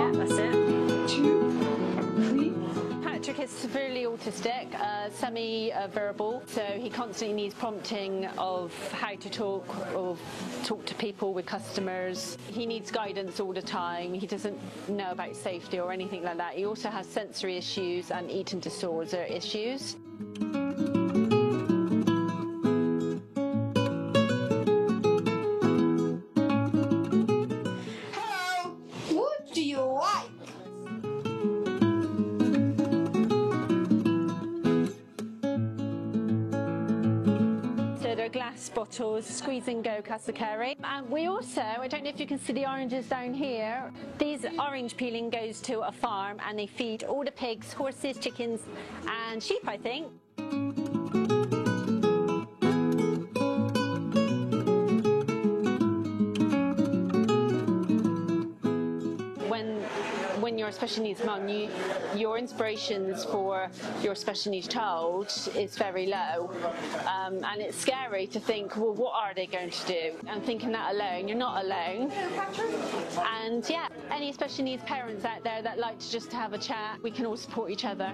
Yeah, that's it. 2, 3. Patrick is severely autistic, semi-verbal, so he constantly needs prompting of how to talk or talk to people with customers. He needs guidance all the time. He doesn't know about safety or anything like that. He also has sensory issues and eating disorder issues. Hello, what do you like? So they're glass bottles, squeeze and go Casa Carey. And we also, I don't know if you can see the oranges down here, these orange peeling goes to a farm and they feed all the pigs, horses, chickens and sheep, I think. When you're a special needs mum, your inspirations for your special needs child is very low, and it's scary to think, well, what are they going to do? And thinking that alone, you're not alone. And yeah, any special needs parents out there that like to just have a chat, we can all support each other.